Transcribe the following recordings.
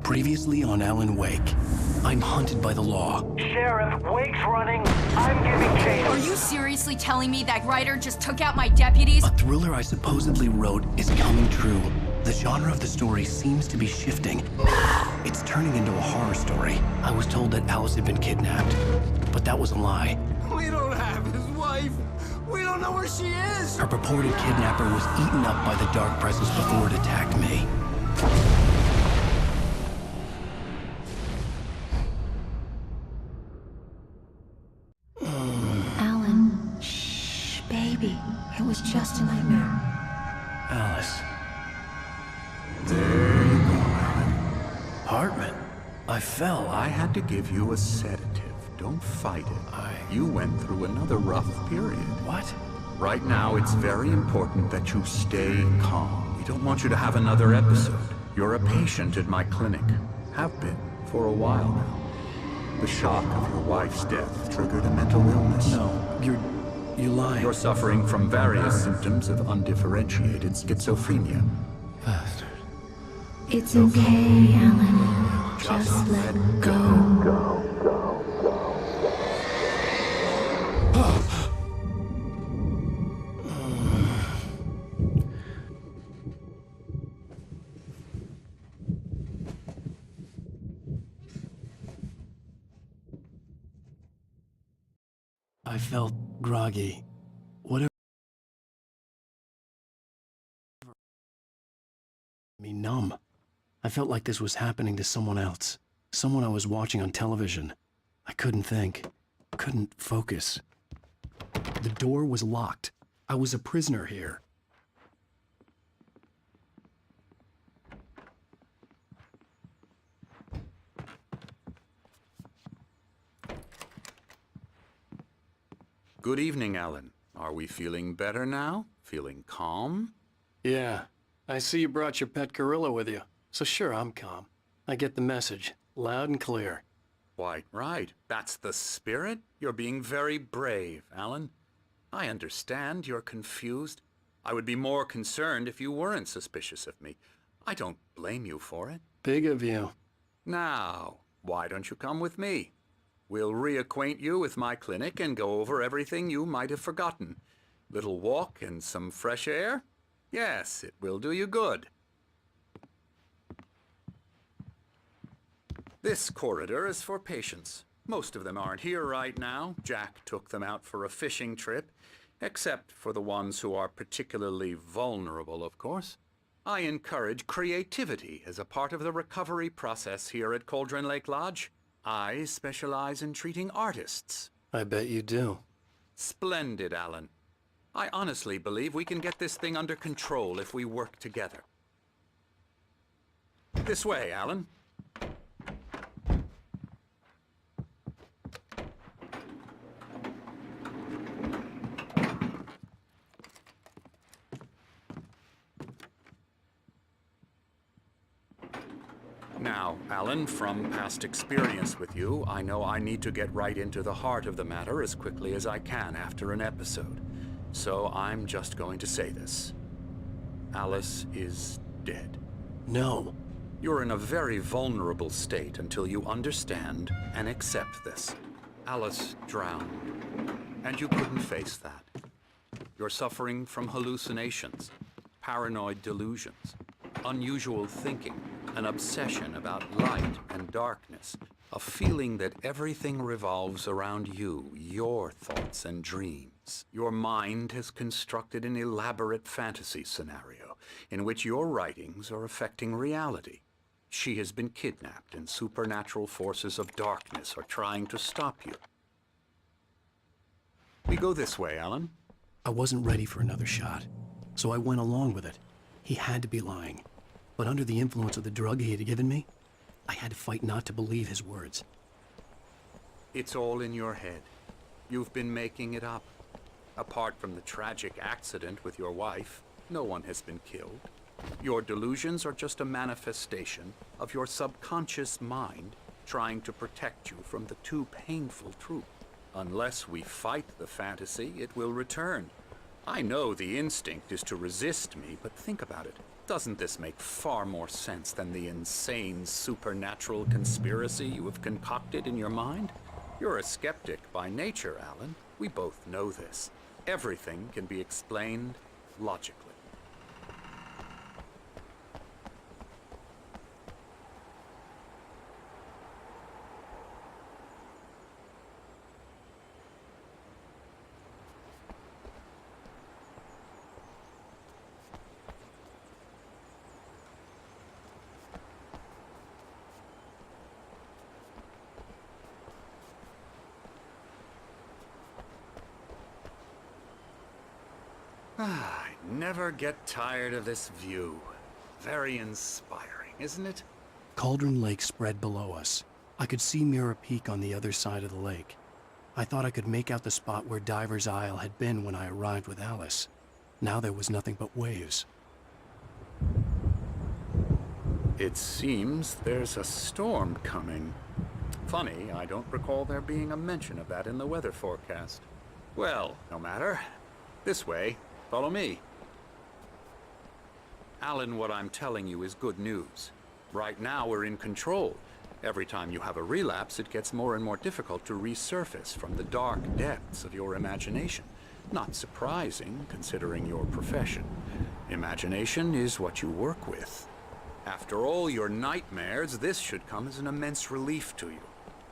Previously on Alan Wake, I'm hunted by the law. Sheriff, Wake's running. I'm giving chase. Are you seriously telling me that writer just took out my deputies? A thriller I supposedly wrote is coming true. The genre of the story seems to be shifting. It's turning into a horror story. I was told that Alice had been kidnapped, but that was a lie. We don't have his wife. We don't know where she is. Her purported kidnapper was eaten up by the dark presence before it attacked me. Alan, shh, baby. It was just a nightmare. Alice. There you go, Alan. Hartman. I fell. I had to give you a sedative. Don't fight it. You went through another rough period. What? Right now, it's very important that you stay calm. We don't want you to have another episode. You're a patient at my clinic. Have been for a while now. The shock of your wife's death triggered a mental illness. No, you're lying. You're suffering from various symptoms of undifferentiated schizophrenia. Bastard. It's okay, Alan. Just let go. I felt groggy. Whatever. Me numb. I felt like this was happening to someone else. Someone I was watching on television. I couldn't think. Couldn't focus. The door was locked. I was a prisoner here. Good evening, Alan. Are we feeling better now? Feeling calm? Yeah. I see you brought your pet gorilla with you. So sure, I'm calm. I get the message. Loud and clear. Quite right. That's the spirit. You're being very brave, Alan. I understand you're confused. I would be more concerned if you weren't suspicious of me. I don't blame you for it. Big of you. Now, why don't you come with me? We'll reacquaint you with my clinic and go over everything you might have forgotten. Little walk and some fresh air? Yes, it will do you good. This corridor is for patients. Most of them aren't here right now. Jack took them out for a fishing trip, except for the ones who are particularly vulnerable, of course. I encourage creativity as a part of the recovery process here at Cauldron Lake Lodge. I specialize in treating artists. I bet you do. Splendid, Alan. I honestly believe we can get this thing under control if we work together. This way, Alan. Now, Alan, from past experience with you, I know I need to get right into the heart of the matter as quickly as I can after an episode. So I'm just going to say this. Alice is dead. No. You're in a very vulnerable state until you understand and accept this. Alice drowned, and you couldn't face that. You're suffering from hallucinations, paranoid delusions, unusual thinking, an obsession about light and darkness, a feeling that everything revolves around you, your thoughts and dreams. Your mind has constructed an elaborate fantasy scenario in which your writings are affecting reality. She has been kidnapped, and supernatural forces of darkness are trying to stop you. We go this way, Alan. I wasn't ready for another shot, so I went along with it. He had to be lying. But under the influence of the drug he had given me, I had to fight not to believe his words. It's all in your head. You've been making it up. Apart from the tragic accident with your wife, no one has been killed. Your delusions are just a manifestation of your subconscious mind trying to protect you from the too painful truth. Unless we fight the fantasy, it will return. I know the instinct is to resist me, but think about it. Doesn't this make far more sense than the insane supernatural conspiracy you have concocted in your mind? You're a skeptic by nature, Alan. We both know this. Everything can be explained logically. I never get tired of this view. Very inspiring, isn't it? Cauldron Lake spread below us. I could see Mirror Peak on the other side of the lake. I thought I could make out the spot where Diver's Isle had been when I arrived with Alice. Now there was nothing but waves. It seems there's a storm coming. Funny, I don't recall there being a mention of that in the weather forecast. Well, no matter. This way. Follow me. Alan, what I'm telling you is good news. Right now, we're in control. Every time you have a relapse, it gets more and more difficult to resurface from the dark depths of your imagination. Not surprising, considering your profession. Imagination is what you work with. After all your nightmares, this should come as an immense relief to you.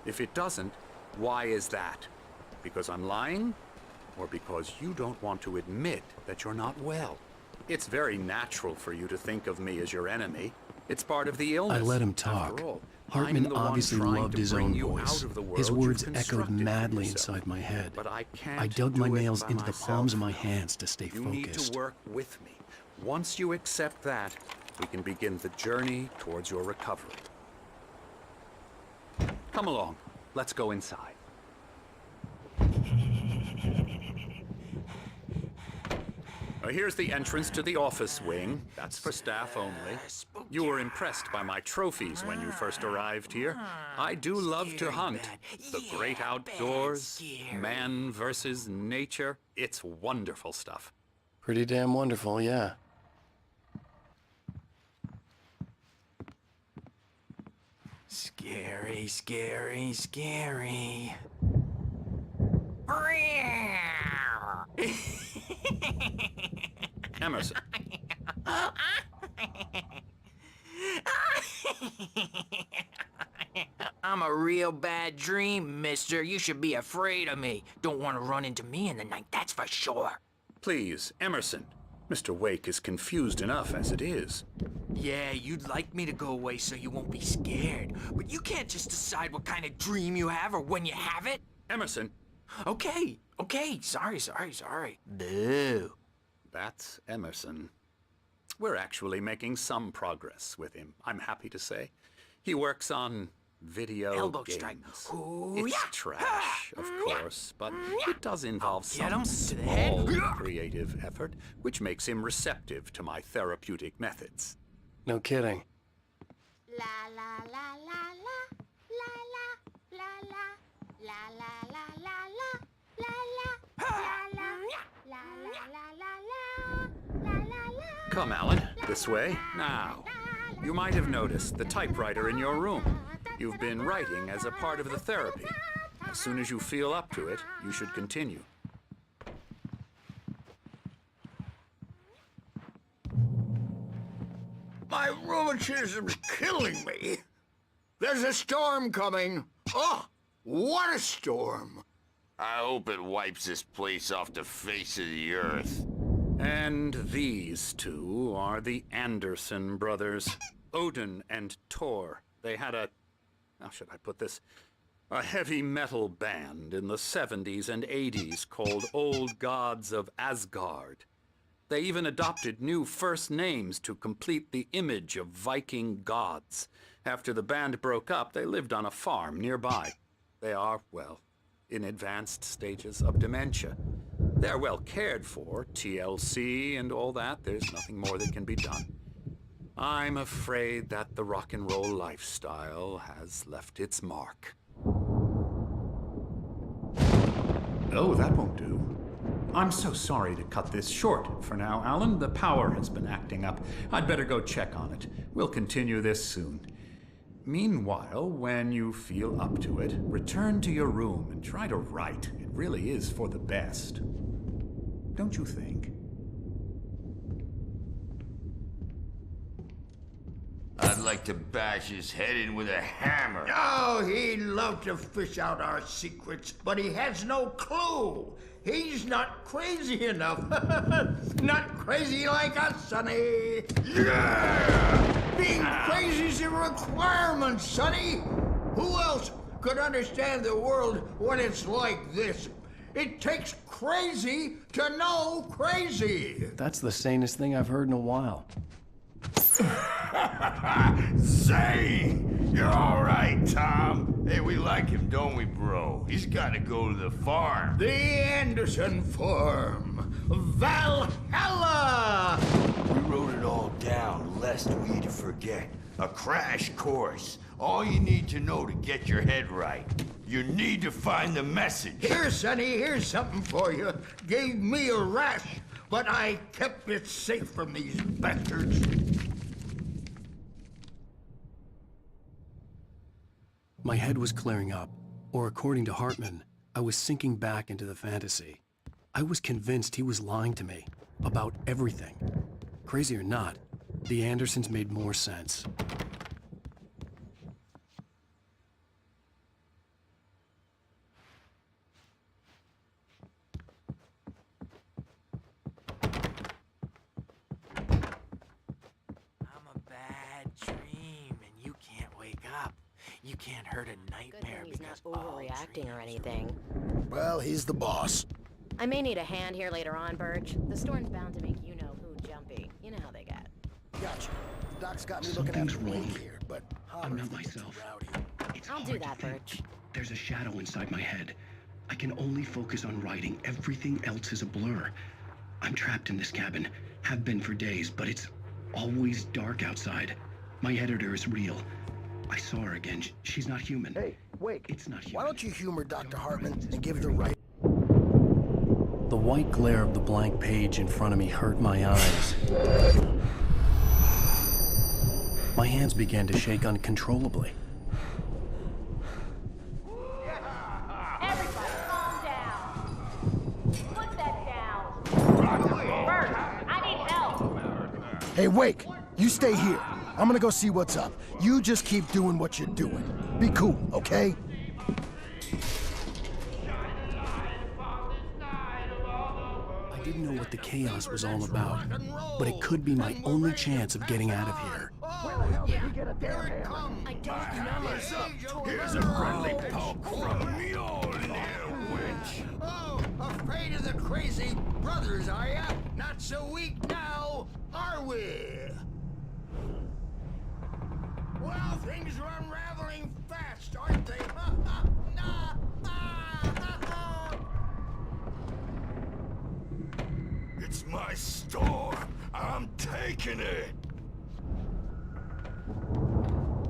If it doesn't, why is that? Because I'm lying? Or because you don't want to admit that you're not well? It's very natural for you to think of me as your enemy. It's part of the illness. I let him talk. After all, Hartman I'm the one obviously trying loved to his bring own you voice. out of the world His you've words echoed constructed for madly yourself. inside my head. But I can't I dug my do it nails by into the myself. palms of my hands to stay You need focused. to work with me. Once you accept that, we can begin the journey towards your recovery. Come along. Let's go inside. Here's the entrance to the office wing. That's for staff only. You were impressed by my trophies when you first arrived here. I do love to hunt. The great outdoors, man versus nature. It's wonderful stuff. Pretty damn wonderful, yeah. Scary, scary, scary. Emerson. I'm a real bad dream, mister. You should be afraid of me. Don't want to run into me in the night, that's for sure. Please, Emerson. Mr. Wake is confused enough as it is. Yeah, you'd like me to go away so you won't be scared. But you can't just decide what kind of dream you have or when you have it. Emerson. Okay. Sorry. Boo. That's Emerson. We're actually making some progress with him, I'm happy to say. He works on video Elbow games. strike. It's trash, of course, but it does involve Get him some to the head. small creative effort, which makes him receptive to my therapeutic methods. No kidding. La la la la la la la la la la la la la la la la la. Come, Alan, this way. Now, you might have noticed the typewriter in your room. You've been writing as a part of the therapy. As soon as you feel up to it, you should continue. My rheumatism's killing me. There's a storm coming. Oh, what a storm. I hope it wipes this place off the face of the earth. And these two are the Anderson brothers. Odin and Thor. They had a... how should I put this? A heavy metal band in the 70s and 80s called Old Gods of Asgard. They even adopted new first names to complete the image of Viking gods. After the band broke up, they lived on a farm nearby. They are, well, in advanced stages of dementia. They're well cared for, TLC and all that. There's nothing more that can be done. I'm afraid that the rock and roll lifestyle has left its mark. Oh, that won't do. I'm so sorry to cut this short for now, Alan. The power has been acting up. I'd better go check on it. We'll continue this soon. Meanwhile, when you feel up to it, return to your room and try to write. It really is for the best. Don't you think? I'd like to bash his head in with a hammer. Oh, he'd love to fish out our secrets, but he has no clue. He's not crazy enough. Not crazy like us, Sonny. Yeah! Being crazy's a requirement, Sonny. Who else could understand the world when it's like this? It takes crazy to know crazy. That's the sanest thing I've heard in a while. Zane! You're all right, Tom. Hey, we like him, don't we, bro? He's got to go to the farm. The Anderson Farm. Valhalla! We wrote it all down, lest we forget. A crash course. All you need to know to get your head right. You need to find the message. Here, Sonny, here's something for you. Gave me a rash, but I kept it safe from these bastards. My head was clearing up, or according to Hartman, I was sinking back into the fantasy. I was convinced he was lying to me about everything. Crazy or not, the Andersons made more sense. I'm a bad dream, and you can't wake up. You can't hurt a nightmare He's because not all overreacting or dreams anything. Well, he's the boss. I may need a hand here later on, Birch. The storm's bound to make you-know-who jumpy. You know how they get. Gotcha. Doc's got me looking Something's at the wrong. wing here, but I'm not myself. It's I'll do hard to that, think. Birch. There's a shadow inside my head. I can only focus on writing. Everything else is a blur. I'm trapped in this cabin. Have been for days, but it's always dark outside. My editor is real. I saw her again. She's not human. Hey, Wake. It's not human. Why don't you humor Dr. Hartman and give the right... The white glare of the blank page in front of me hurt my eyes. My hands began to shake uncontrollably. Everybody, calm down. Put that down. Bert, I need help. Hey, Wake, you stay here. I'm gonna go see what's up. You just keep doing what you're doing. Be cool, okay? I didn't know what the chaos was all about, but it could be my only chance of getting out of here. Here it comes. I don't know. Here's a friendly poke from Mjolnir, witch. Oh, afraid of the crazy brothers, are ya? Not so weak now, are we? Well, things are unraveling fast, aren't they? It's my storm. I'm taking it.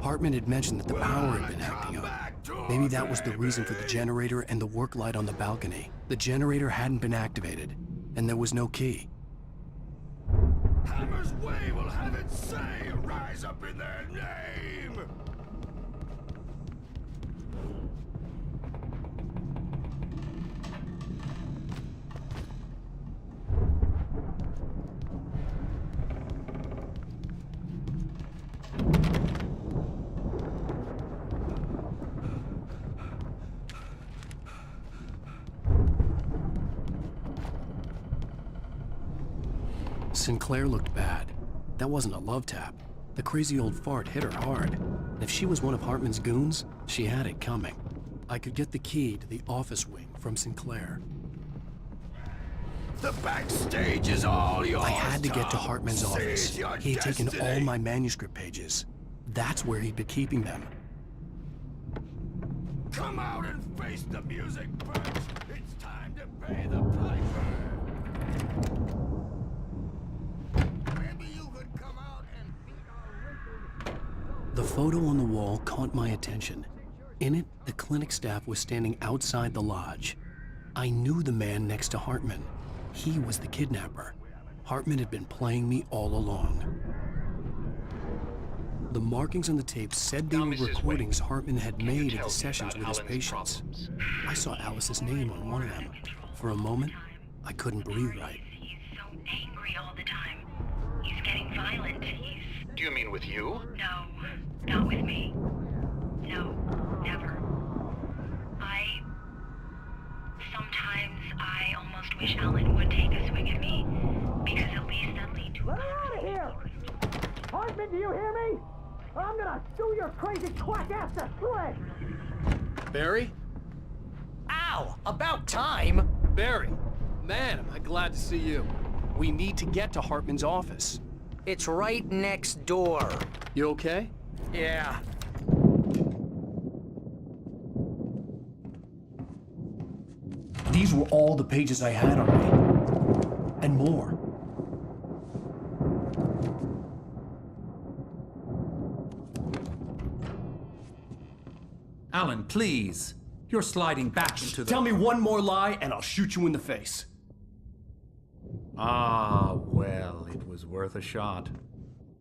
Hartman had mentioned that the power had been acting up. Maybe that was the reason for the generator and the work light on the balcony. The generator hadn't been activated, and there was no key. Hammer's Way will have its say rise up in their name. Sinclair looked bad. That wasn't a love tap. The crazy old fart hit her hard. If she was one of Hartman's goons, she had it coming. I could get the key to the office wing from Sinclair. The backstage is all yours. I had to get to Tom. Hartman's office. Seize your He had taken all destiny. my manuscript pages. That's where he'd been keeping them. Come out and face the music, Birch. It's time to pay the piper. Maybe you could come out and beat our record. The photo on the wall caught my attention. In it, the clinic staff was standing outside the lodge. I knew the man next to Hartman. He was the kidnapper. Hartman had been playing me all along. The markings on the tape said they were recordings Hartman had made at the sessions with his patients. I saw Alice's name on one of them. For a moment, I couldn't breathe right. He's so angry all the time. He's getting violent. Do you mean with you? No, not with me. No, never. Sometimes I almost wish Alan would take a swing at me, because at least that'd lead to a conversation. Hartman, do you hear me? I'm gonna sue your crazy quack ass to shreds! Barry? Ow! About time! Barry! Man, am I glad to see you. We need to get to Hartman's office. It's right next door. You okay? Yeah. These were all the pages I had on me. And more. Alan, please. You're sliding back into the... Tell me one more lie and I'll shoot you in the face. Ah, well, it was worth a shot.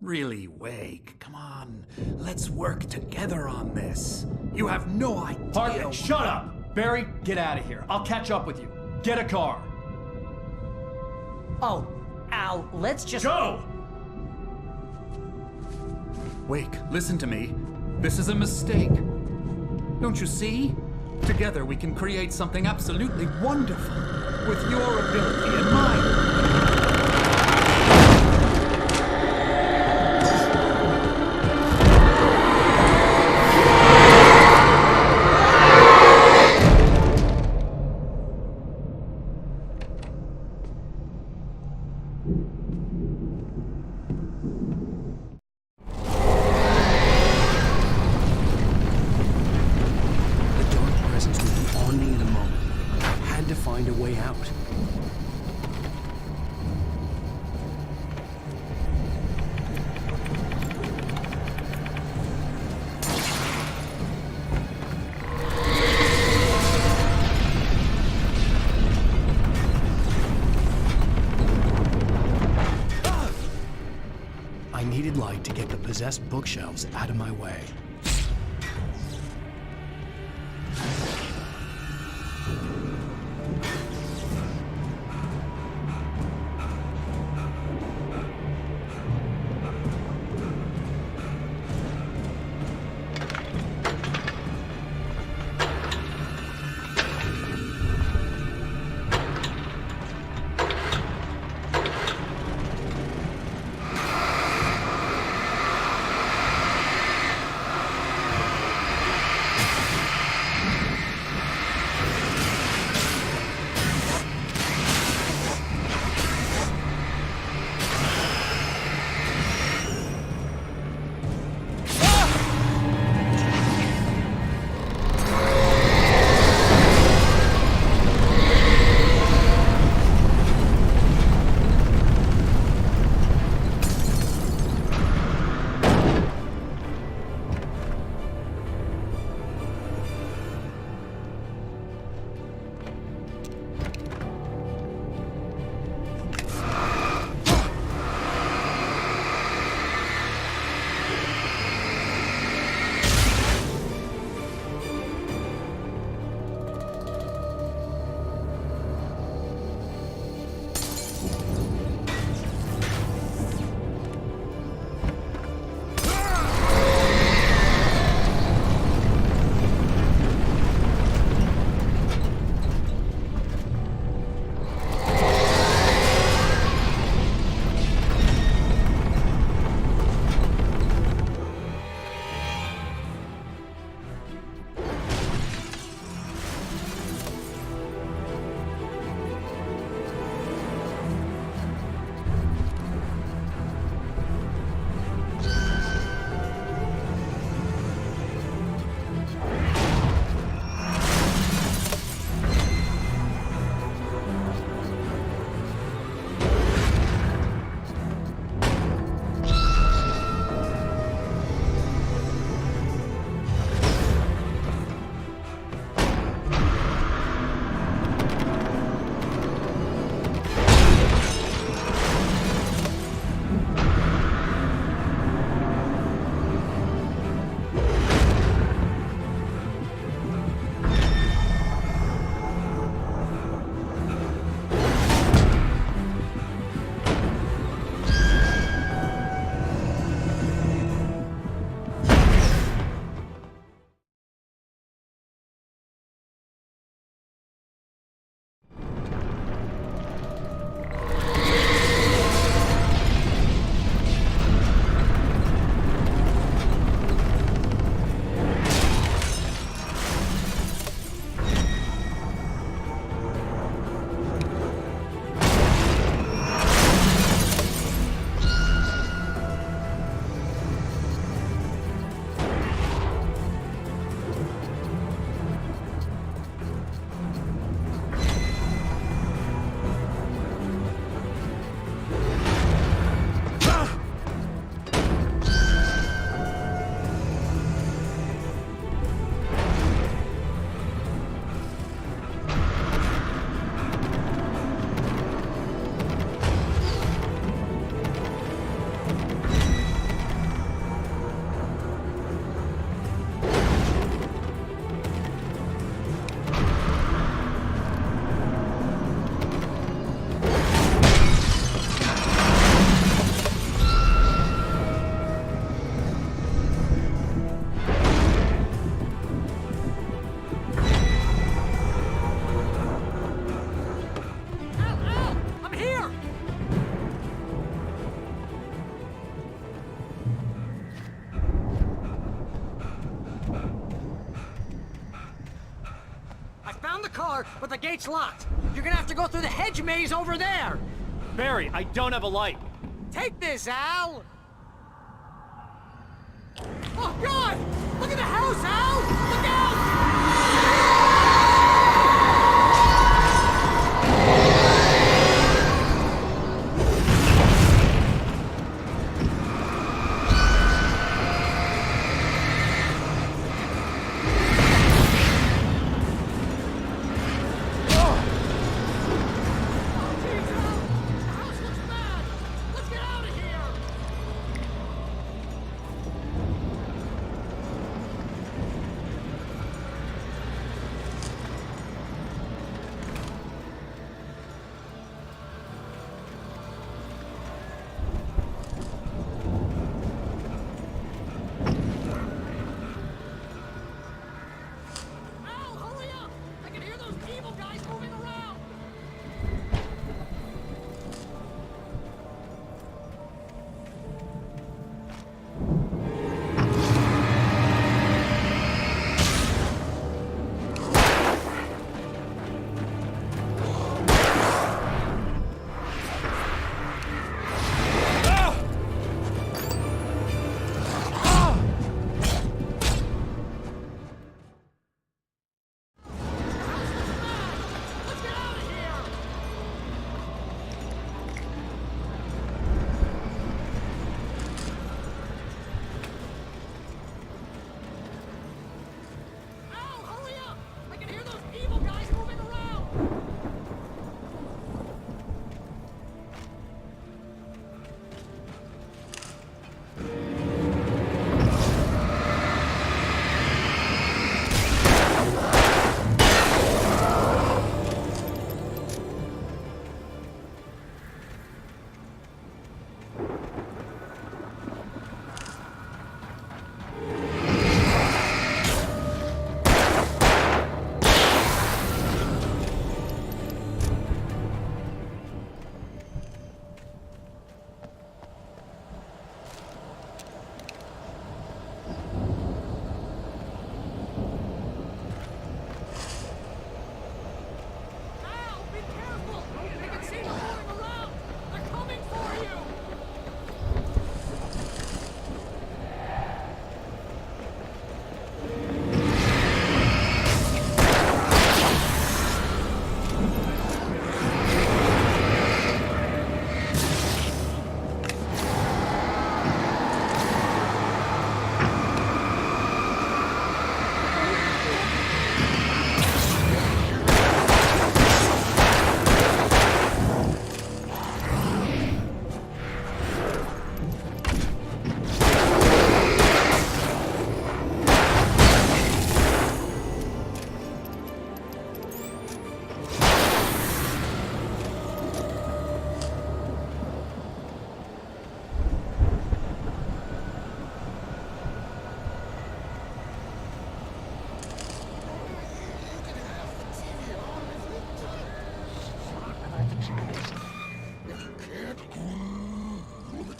Really, Wake, come on. Let's work together on this. You have no idea... Hartman, shut up! Barry, get out of here. I'll catch up with you. Get a car. Oh, Al, let's just... Go! Wake, listen to me. This is a mistake. Don't you see? Together we can create something absolutely wonderful. With your ability and mine. I needed light to get the possessed bookshelves out of my way. door, but the gate's locked. You're gonna have to go through the hedge maze over there. Barry, I don't have a light. Take this, Al! Oh, God! Look at the house, Al! Look out!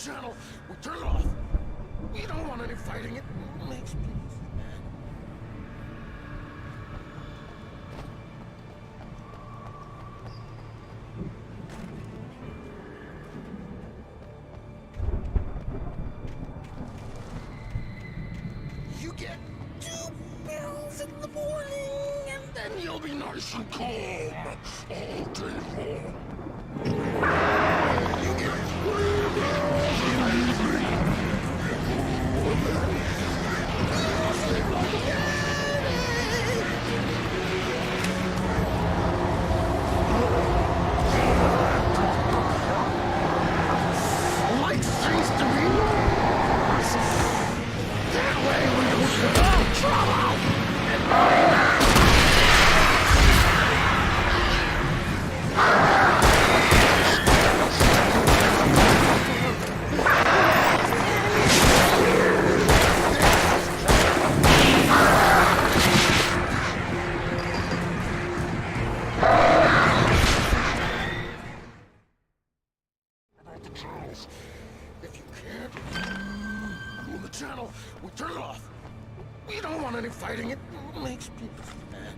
channel. We'll turn it off. We don't want any fighting. It makes people mad. You get 2 pills in the morning, and then you'll be nice and calm all day long. You get 3 pills in the evening. You'll sleep like a baby. Light seems to be lost. That way we don't have trouble. If you can't cool the channel, we turn it off. We don't want any fighting. It makes people mad.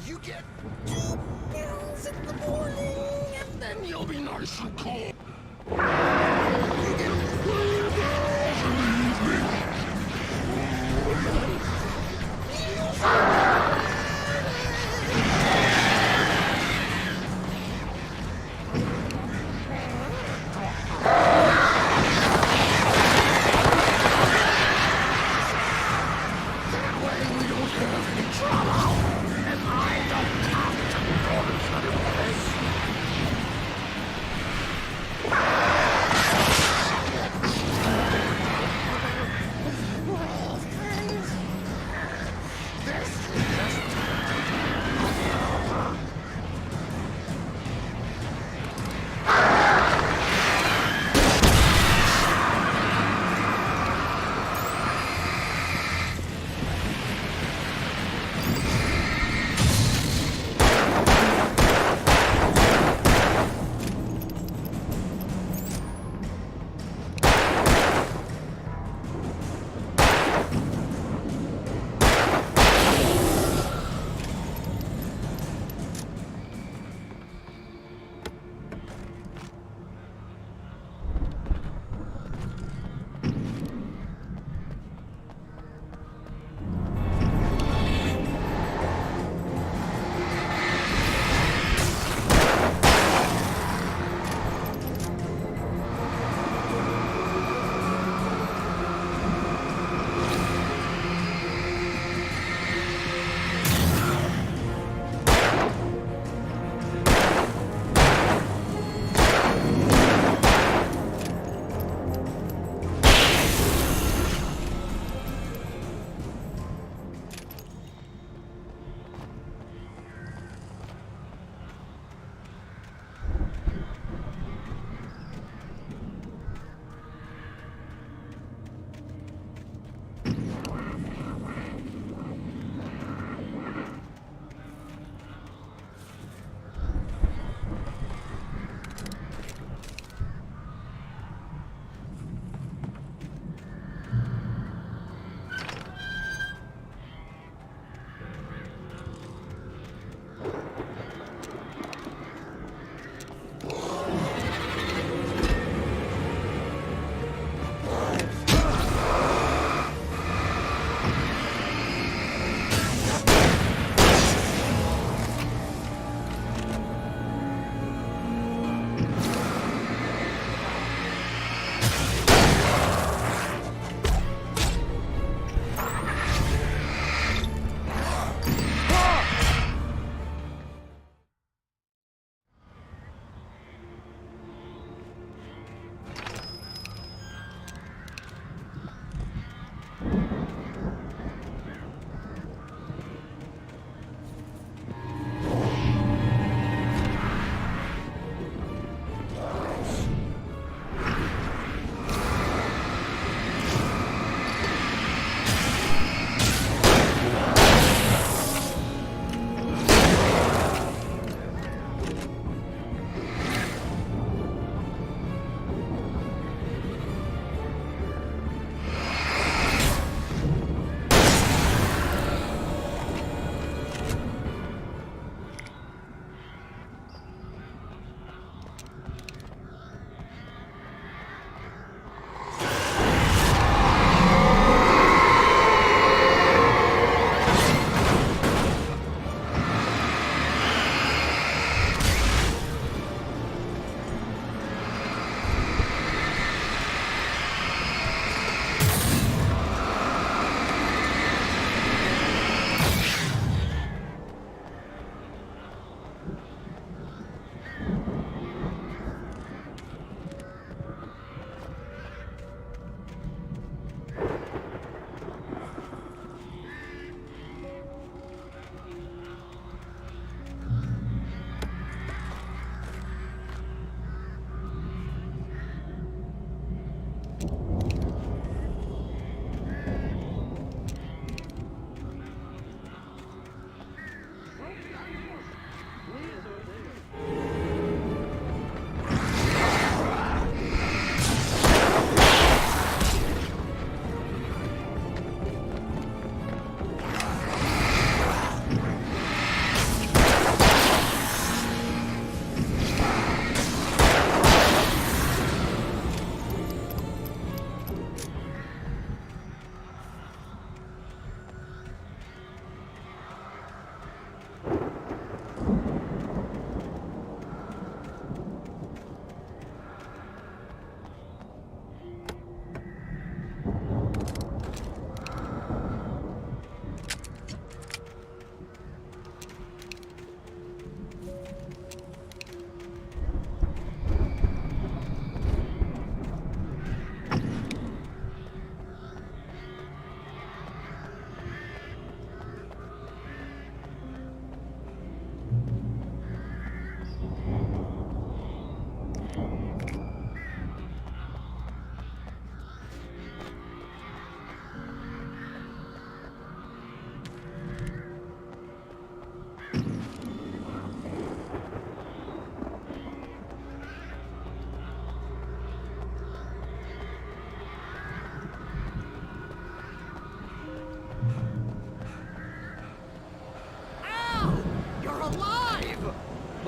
You get 2 pills in the morning, and then you'll be nice and calm. You get 3 pills in the evening.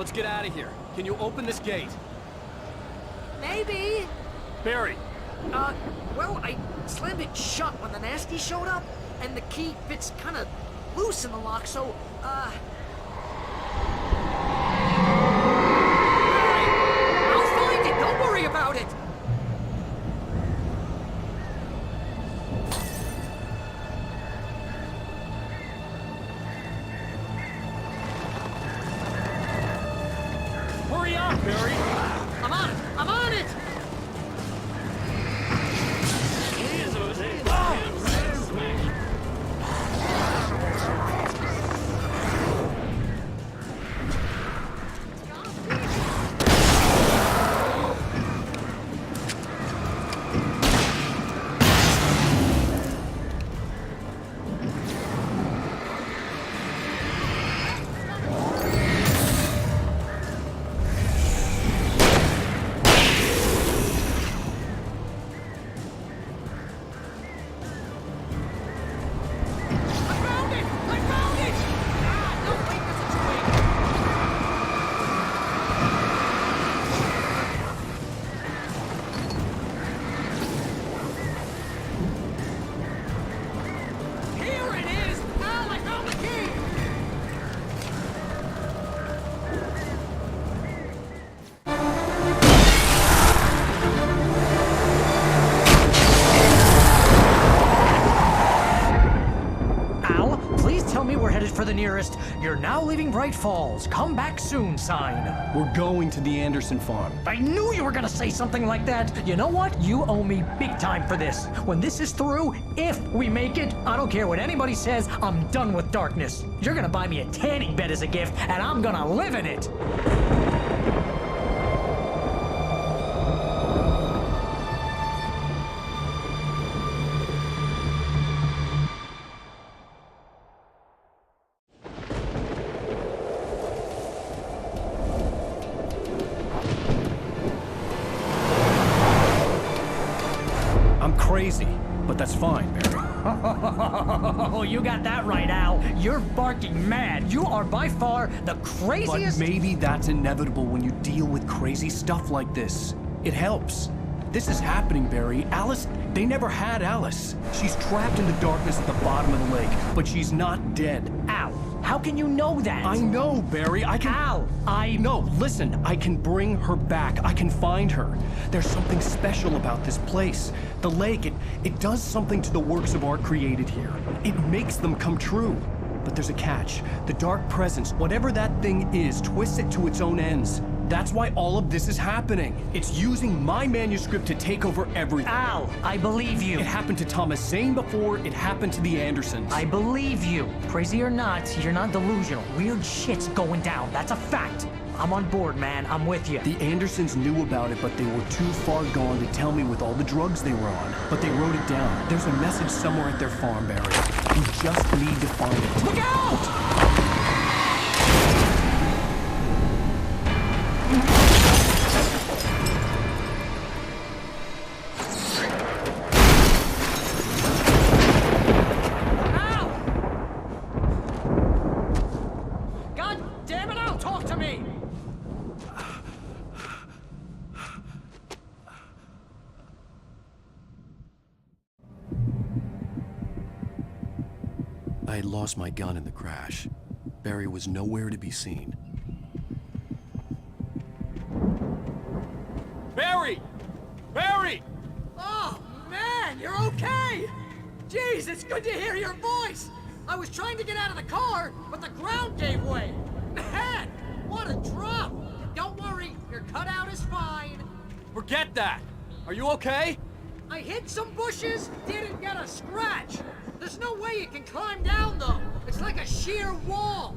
let's get out of here. Can you open this gate? Maybe. Barry! Well, I slammed it shut when the nasty showed up, and the key fits kind of loose in the lock, so, Barry, I'll find it, don't worry about it! Hurry up, Barry! I'm on it! I'm on it! For the nearest, you're now leaving Bright Falls. Come back soon sign. We're going to the Anderson farm. I knew you were gonna say something like that. You know what? You owe me big time for this. When this is through, if we make it, I don't care what anybody says, I'm done with darkness. You're gonna buy me a tanning bed as a gift, and I'm gonna live in it. Crazy, but that's fine, Barry. Oh, you got that right, Al. You're barking mad. You are by far the craziest... But maybe that's inevitable when you deal with crazy stuff like this. It helps. This is happening, Barry. Alice, they never had Alice. She's trapped in the darkness at the bottom of the lake, but she's not dead. Al, how can you know that? I know, Barry. I can... Al, No, listen. I can bring her back. I can find her. There's something special about this place. The lake, it does something to the works of art created here. It makes them come true. But there's a catch. The dark presence, whatever that thing is, twists it to its own ends. That's why all of this is happening. It's using my manuscript to take over everything. Al, I believe you. It happened to Thomas Zane before, it happened to the Andersons. I believe you. Crazy or not, you're not delusional. Weird shit's going down. That's a fact. I'm on board, man. I'm with you. The Andersons knew about it, but they were too far gone to tell me with all the drugs they were on. But they wrote it down. There's a message somewhere at their farm, Barry. We just need to find it. Look out! I had lost my gun in the crash. Barry was nowhere to be seen. Barry! Barry! Oh, man, you're okay! Jeez, it's good to hear your voice! I was trying to get out of the car, but the ground gave way! Man, what a drop! Don't worry, your cutout is fine. Forget that! Are you okay? I hit some bushes, didn't get a scratch! There's no way you can climb down, though. It's like a sheer wall.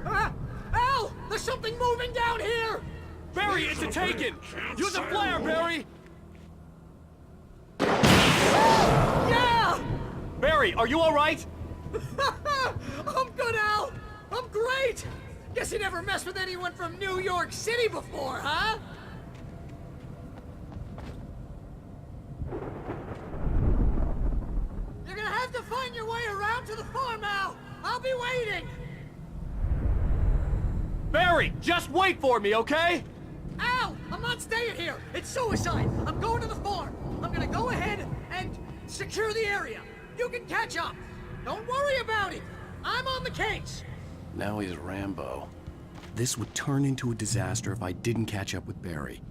Al! There's something moving down here! Barry, it's a taken! Use a flare, Barry! Yeah! Barry, are you alright? I'm good, Al! I'm great! Guess you never messed with anyone from New York City before, huh? You're gonna have to find your way around to the farm, Al! I'll be waiting! Barry, just wait for me, okay? Al, I'm not staying here. It's suicide. I'm going to the farm. I'm gonna go ahead and secure the area. You can catch up. Don't worry about it. I'm on the case. Now he's Rambo. This would turn into a disaster if I didn't catch up with Barry.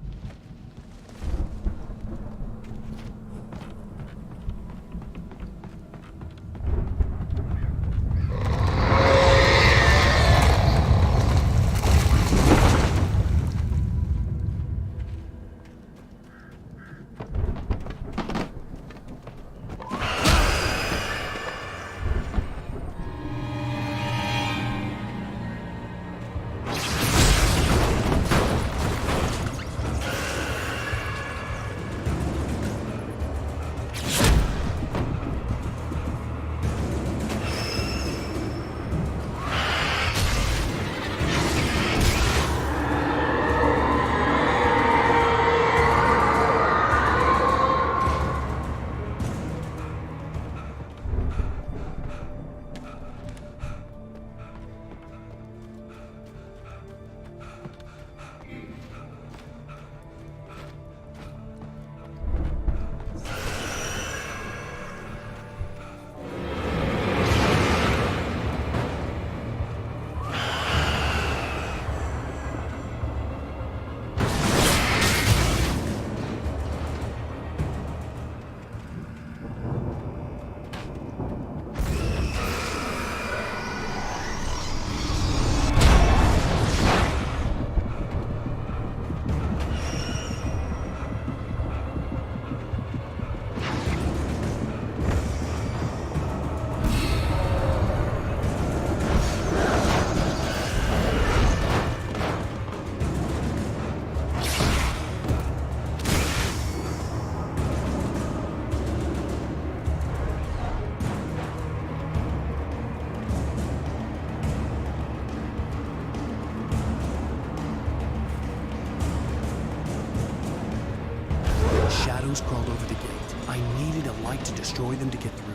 Shadows crawled over the gate. I needed a light to destroy them to get through.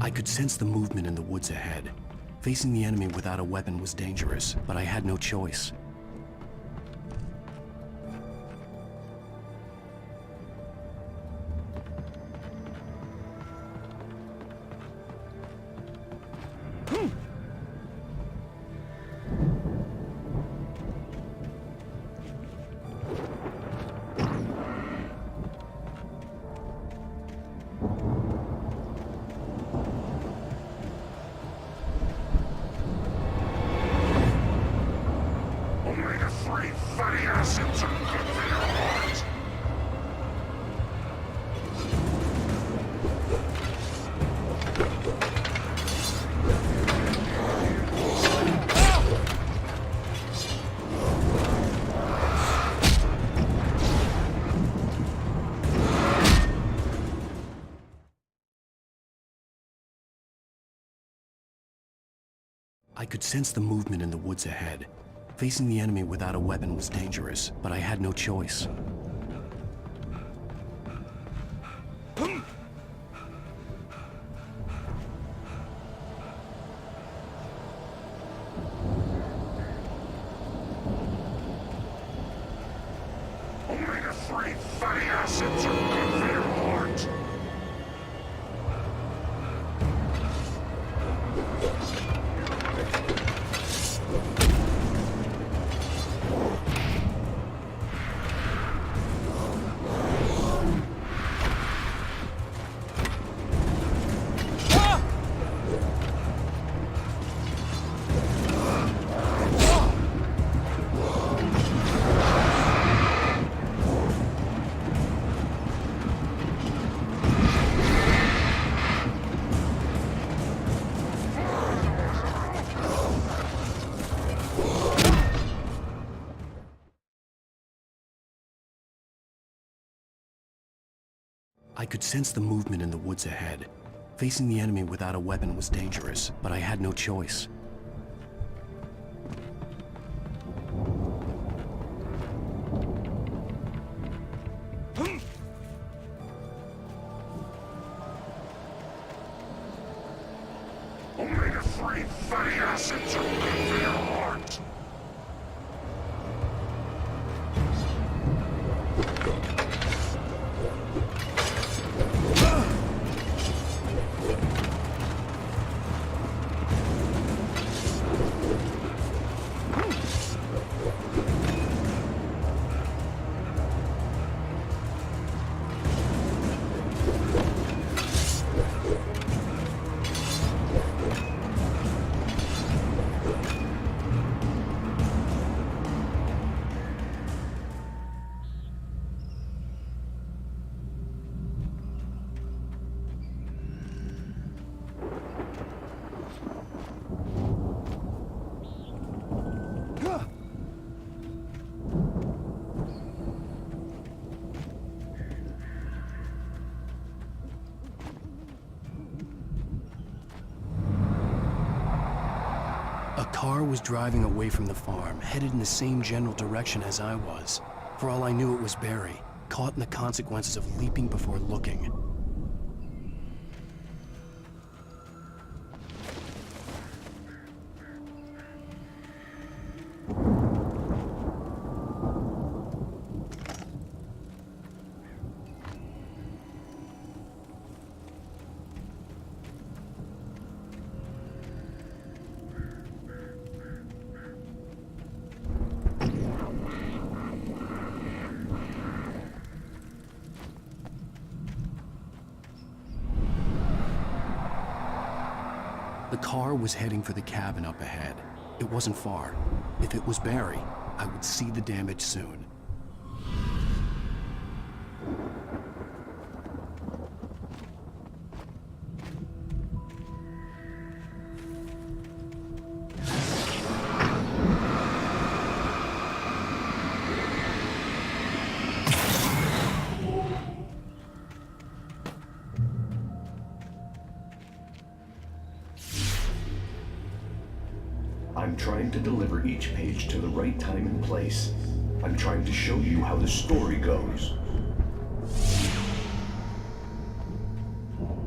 I could sense the movement in the woods ahead. Facing the enemy without a weapon was dangerous, but I had no choice. I could sense the movement in the woods ahead. Facing the enemy without a weapon was dangerous, but I had no choice. Omega-3 fatty acids are good for your heart. I could sense the movement in the woods ahead. Facing the enemy without a weapon was dangerous, but I had no choice. Only the free fatty acids will live your heart. A car was driving away from the farm, headed in the same general direction as I was. For all I knew, it was Barry, caught in the consequences of leaping before looking. The car was heading for the cabin up ahead. It wasn't far. If it was Barry, I would see the damage soon. I'm trying to deliver each page to the right time and place. I'm trying to show you how the story goes.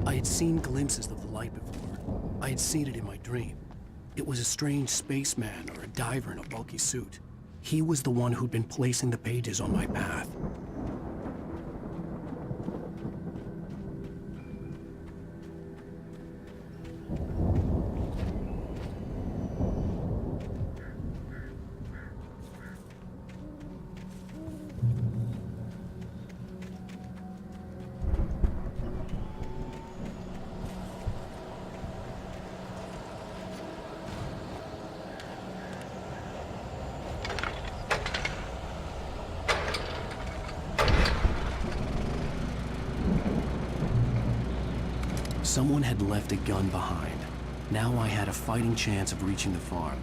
I had seen glimpses of the light before. I had seen it in my dream. It was a strange spaceman or a diver in a bulky suit. He was the one who'd been placing the pages on my path. Someone had left a gun behind. Now I had a fighting chance of reaching the farm.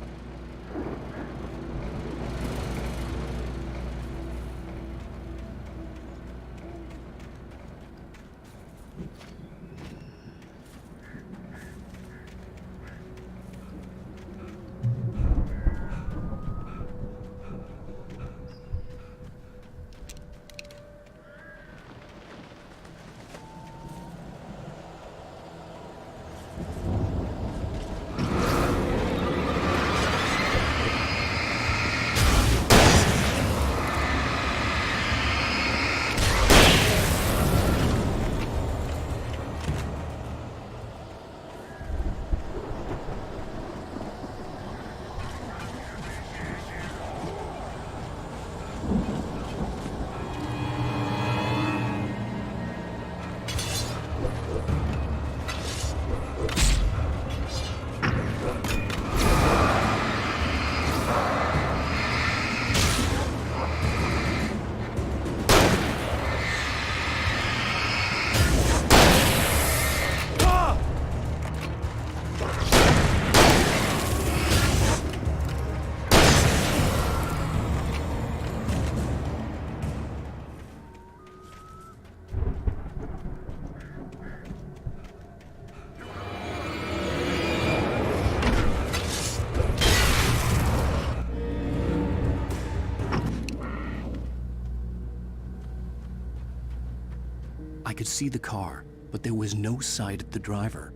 I could see the car, but there was no sight of the driver.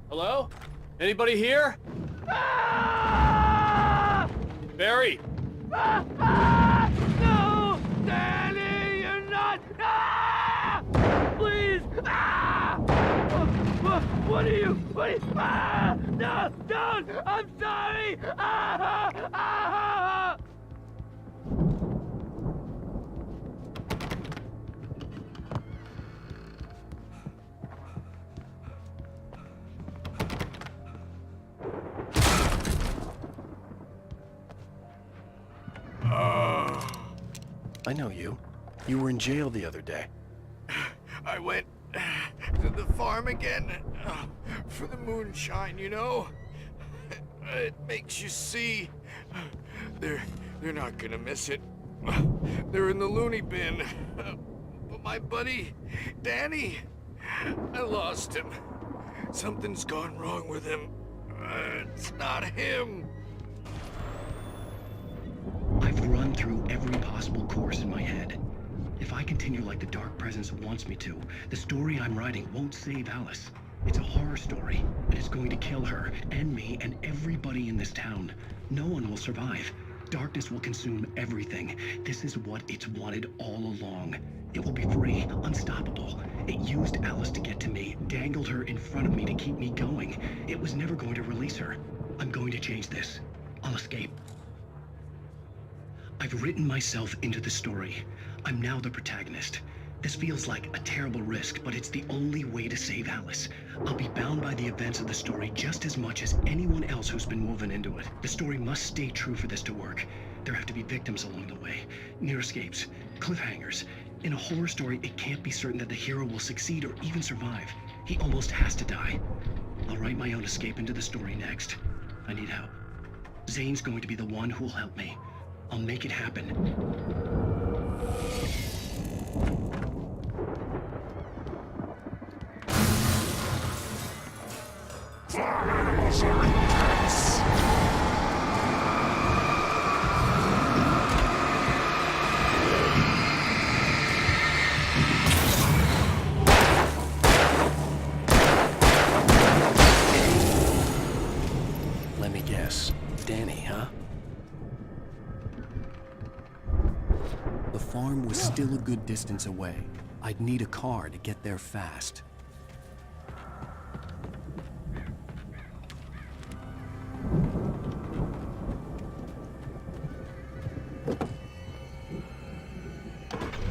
Hello? Anybody here? Barry! No! Danny, you're not! Please! What are you? No! Don't! I'm sorry! I know you. You were in jail the other day. I went to the farm again for the moonshine, you know? It makes you see. They're not gonna miss it. They're in the loony bin. But my buddy, Danny, I lost him. Something's gone wrong with him. It's not him. I've run through every possible course in my head. If I continue like the Dark Presence wants me to, the story I'm writing won't save Alice. It's a horror story, and it's going to kill her, and me, and everybody in this town. No one will survive. Darkness will consume everything. This is what it's wanted all along. It will be free, unstoppable. It used Alice to get to me, dangled her in front of me to keep me going. It was never going to release her. I'm going to change this. I'll escape. I've written myself into the story. I'm now the protagonist. This feels like a terrible risk, but it's the only way to save Alice. I'll be bound by the events of the story just as much as anyone else who's been woven into it. The story must stay true for this to work. There have to be victims along the way, near escapes, cliffhangers. In a horror story, it can't be certain that the hero will succeed or even survive. He almost has to die. I'll write my own escape into the story next. I need help. Zane's going to be the one who will help me. I'll make it happen. Let me guess. Danny, huh? The farm was still a good distance away. I'd need a car to get there fast.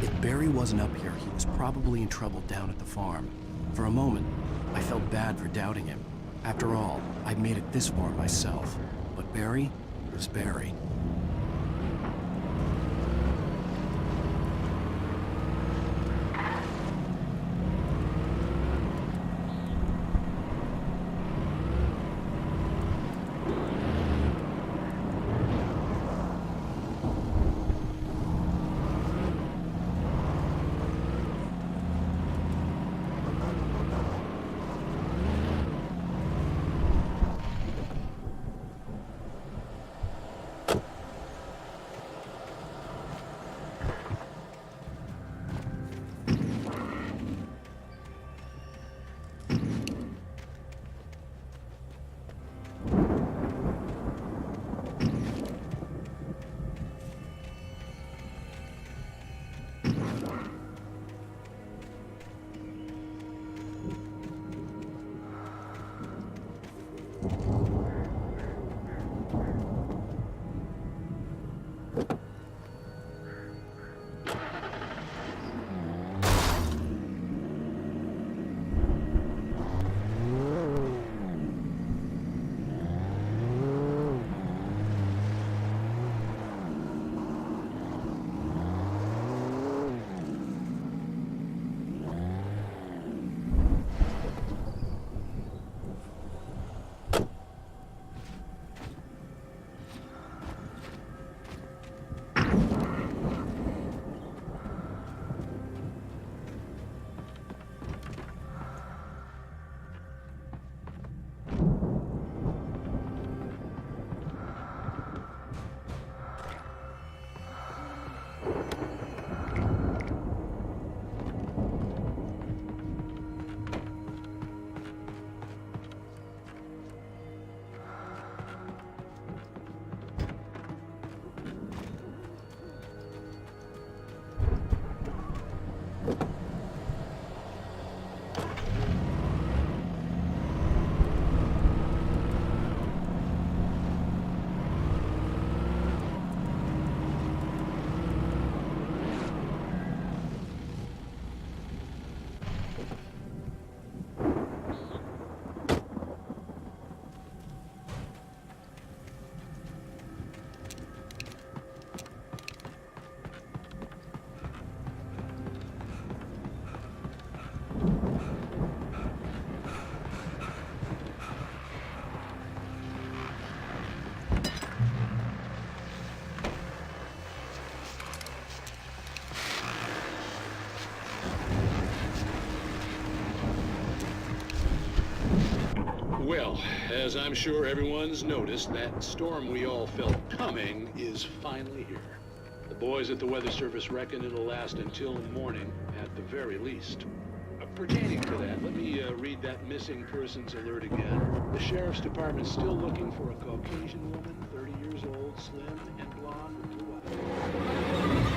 If Barry wasn't up here, he was probably in trouble down at the farm. For a moment, I felt bad for doubting him. After all, I'd made it this far myself. But Barry was Barry. Well, as I'm sure everyone's noticed, that storm we all felt coming is finally here. The boys at the Weather Service reckon it'll last until morning, at the very least. Pertaining to that, let me read that missing persons alert again. The Sheriff's Department's still looking for a Caucasian woman, 30 years old, slim and blonde with blue eyes.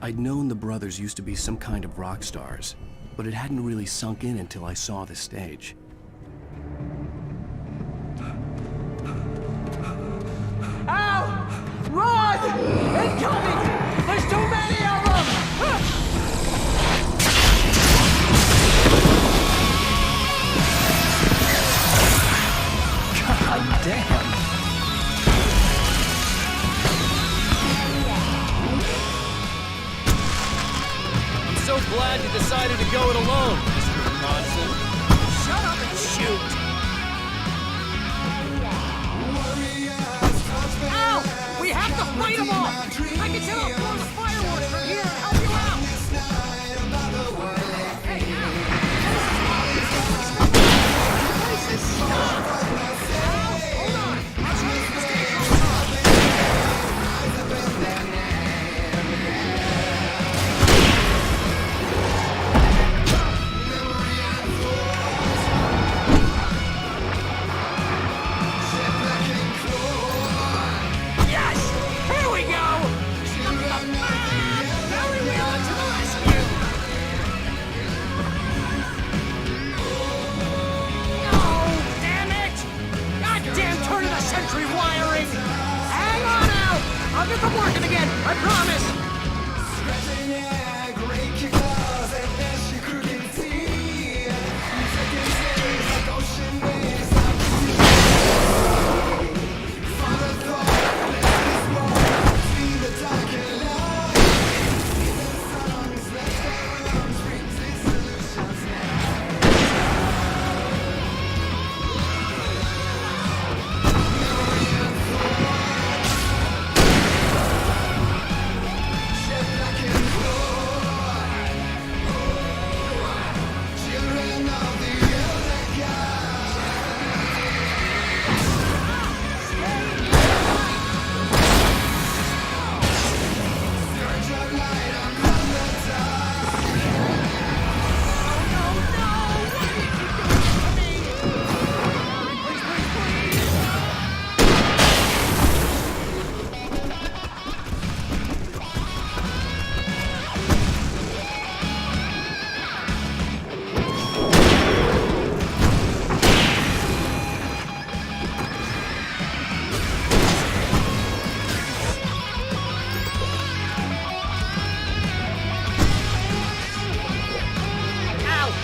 I'd known the brothers used to be some kind of rock stars, but it hadn't really sunk in until I saw the stage. Al! Run! Incoming! There's too many of them! God damn. I'm so glad you decided to go it alone, Mr. Monson. Shut up and shoot! Al! We have to fight them all! I can set off more of the fireworks from here and help you out! Hey, Al! This is stop! Al, hold on! I'll show you the stage right now. I'll get them working again, I promise!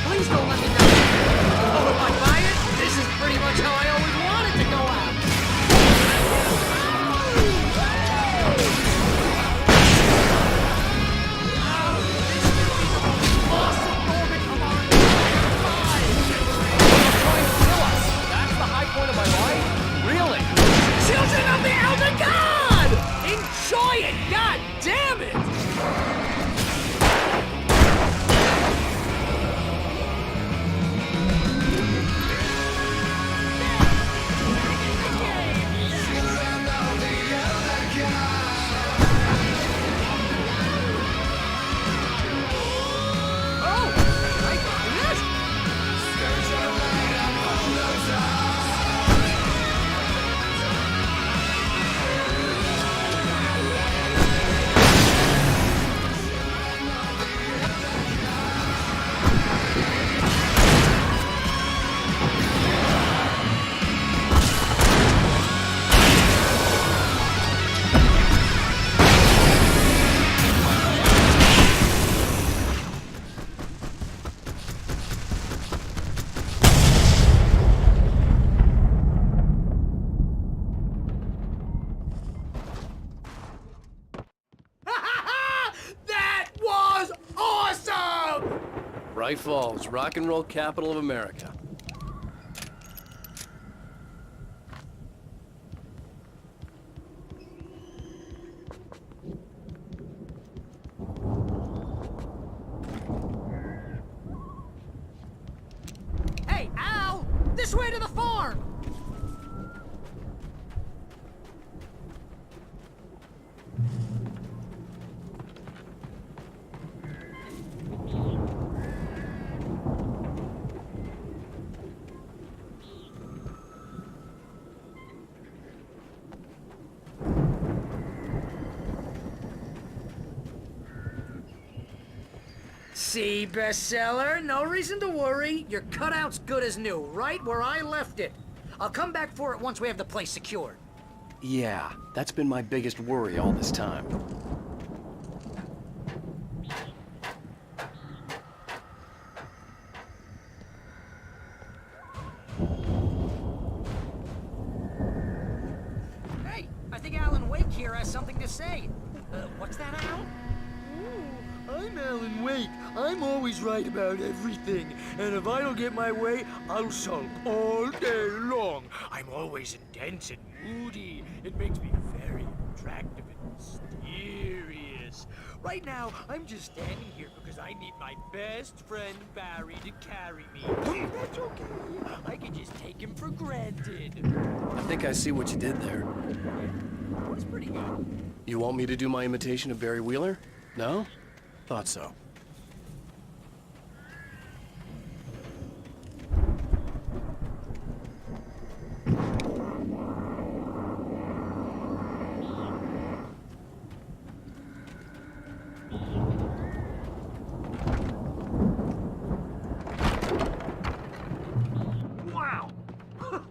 Please don't let me down. Oh, if I buy it, this is pretty much how I always wanted to go out. Awesome moment, come on. Trying to kill us. That's the high point of my life? Really? Children of the Elder God! Enjoy it, God damn it! Bright Falls, rock and roll capital of America. Hey, Al! This way to the farm! See, bestseller, no reason to worry. Your cutout's good as new, right where I left it. I'll come back for it once we have the place secured. Yeah, that's been my biggest worry all this time. Hey, I think Alan Wake here has something to say. What's that, Al? I'm Alan Wake. I'm always right about everything. And if I don't get my way, I'll sulk all day long. I'm always intense and moody. It makes me very attractive and mysterious. Right now, I'm just standing here because I need my best friend Barry to carry me. That's okay. I can just take him for granted. I think I see what you did there. That's pretty good. You want me to do my imitation of Barry Wheeler? No? Thought so. Wow!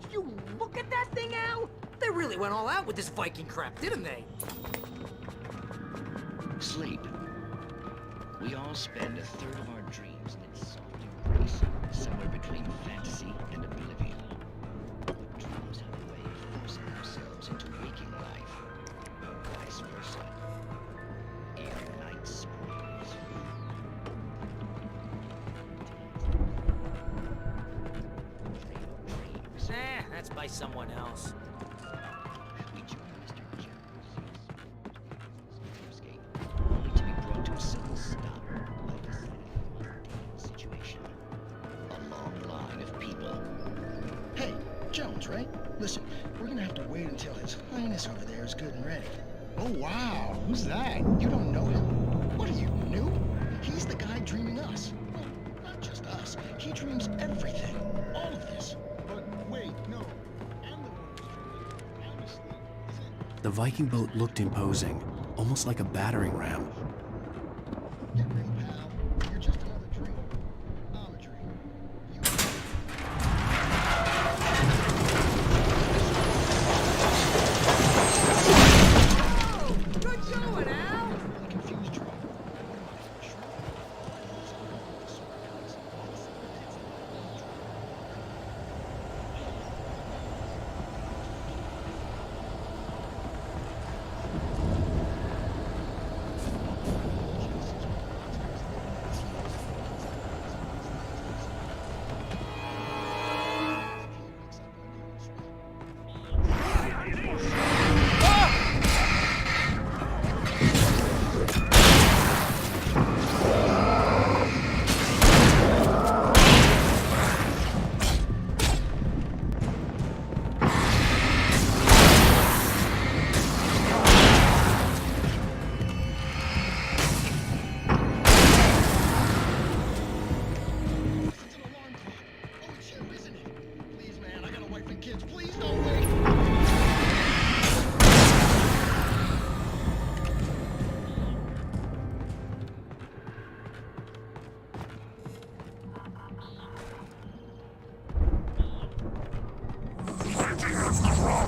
You look at that thing, Al! They really went all out with this Viking crap, didn't they? Sleep. We all spend a third of our dreams in its soft embrace, somewhere between fantasy and oblivion. But dreams have a way of forcing themselves into waking life, vice versa. Ere night springs. That's by someone else. We join Mr. Escape, only to be brought to a sudden stop by the sight of a mundane situation. A long line of people. Hey, Jones, right? Listen, we're gonna have to wait until His Highness over there is good and ready. Oh, wow. Who's that? You don't know him? What are you, new? He's the guy dreaming us. Well, not just us. He dreams everything. All of this. But wait, no. I'm the one who's dreaming. I'm asleep. Is it? The Viking boat looked imposing, almost like a battering ram. Get real, pal. You're just another dream. I'm a dream. You Good going, Al! really confused dream.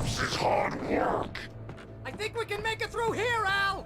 This is hard work. I think we can make it through here, Al!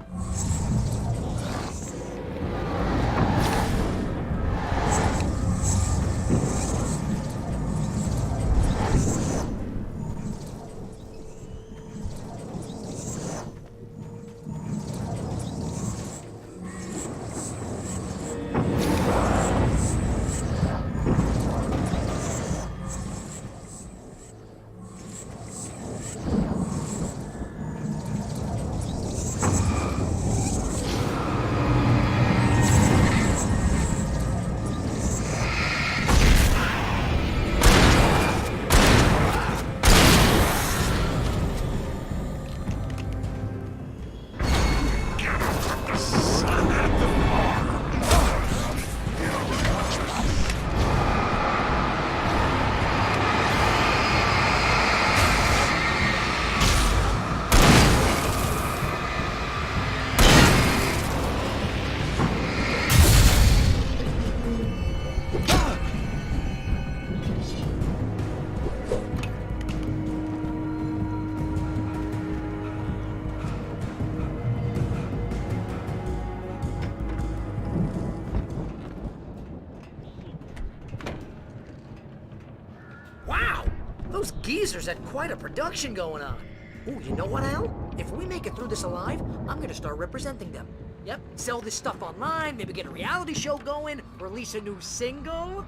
geezers had quite a production going on. Ooh, you know what, Al? If we make it through this alive, I'm gonna start representing them. Yep, sell this stuff online, maybe get a reality show going, release a new single.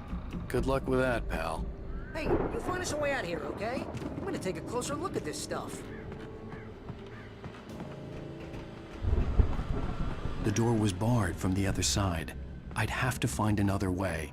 Good luck with that, pal. Hey, you find us a way out here, okay? I'm gonna take a closer look at this stuff. The door was barred from the other side. I'd have to find another way.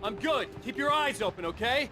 I'm good. Keep your eyes open, okay?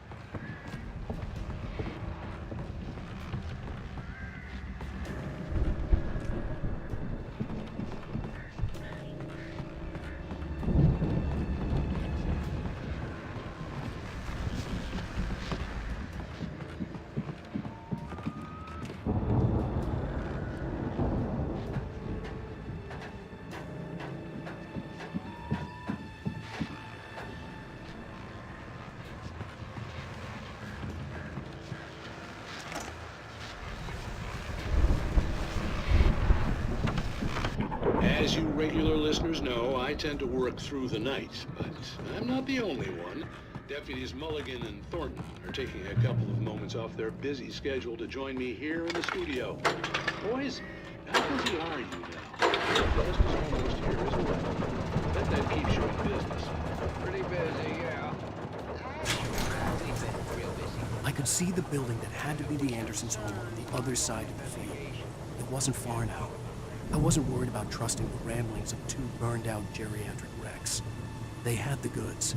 As you regular listeners know, I tend to work through the night, but I'm not the only one. Deputies Mulligan and Thornton are taking a couple of moments off their busy schedule to join me here in the studio. Boys, how busy are you now? The list is almost here as well. Bet that keeps you in business. Pretty busy, yeah. I could see the building that had to be the Andersons' home on the other side of the field. It wasn't far now. I wasn't worried about trusting the ramblings of two burned-out geriatric wrecks. They had the goods.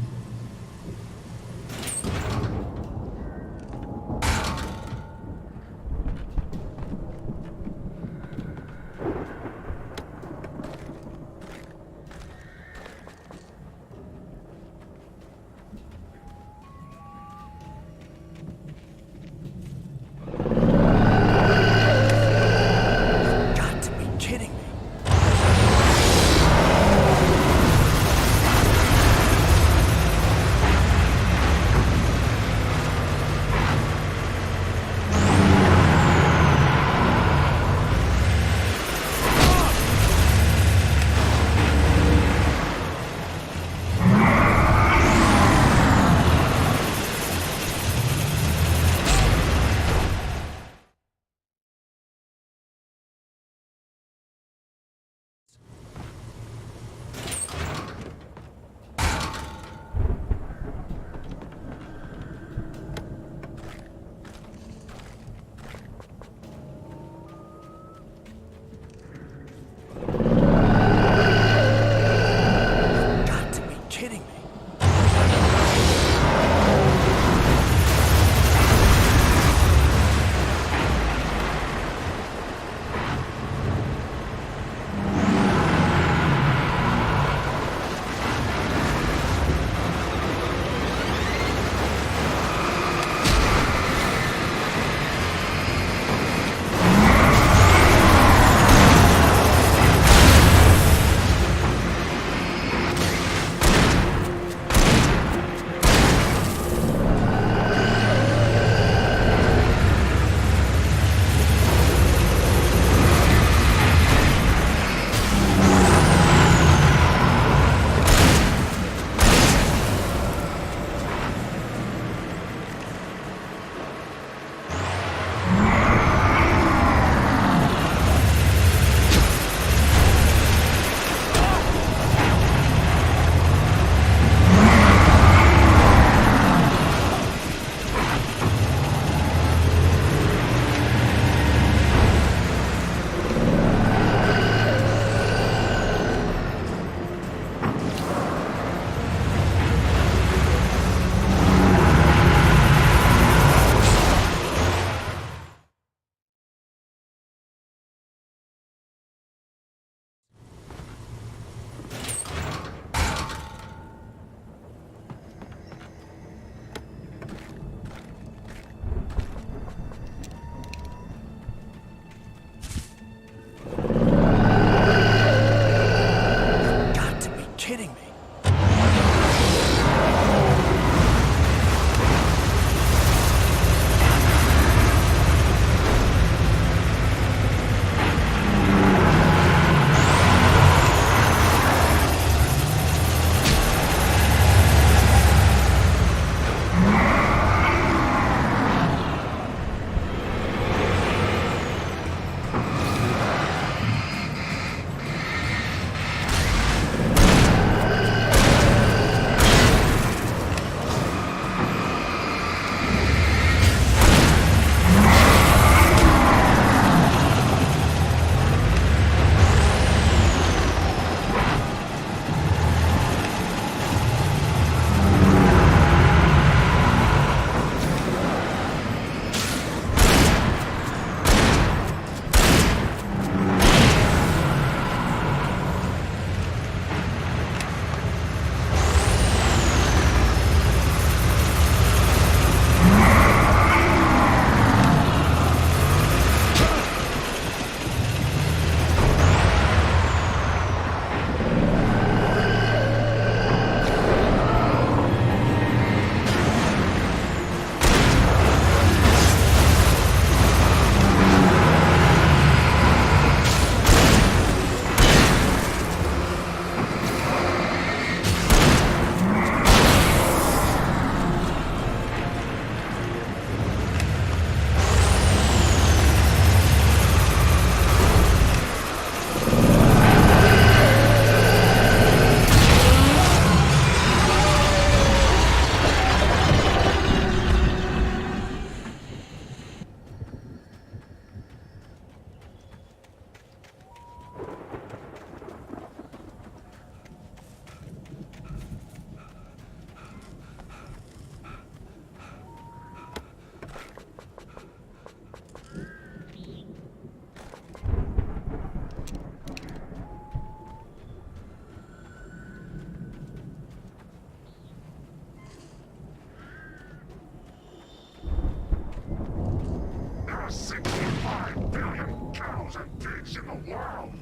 in the world.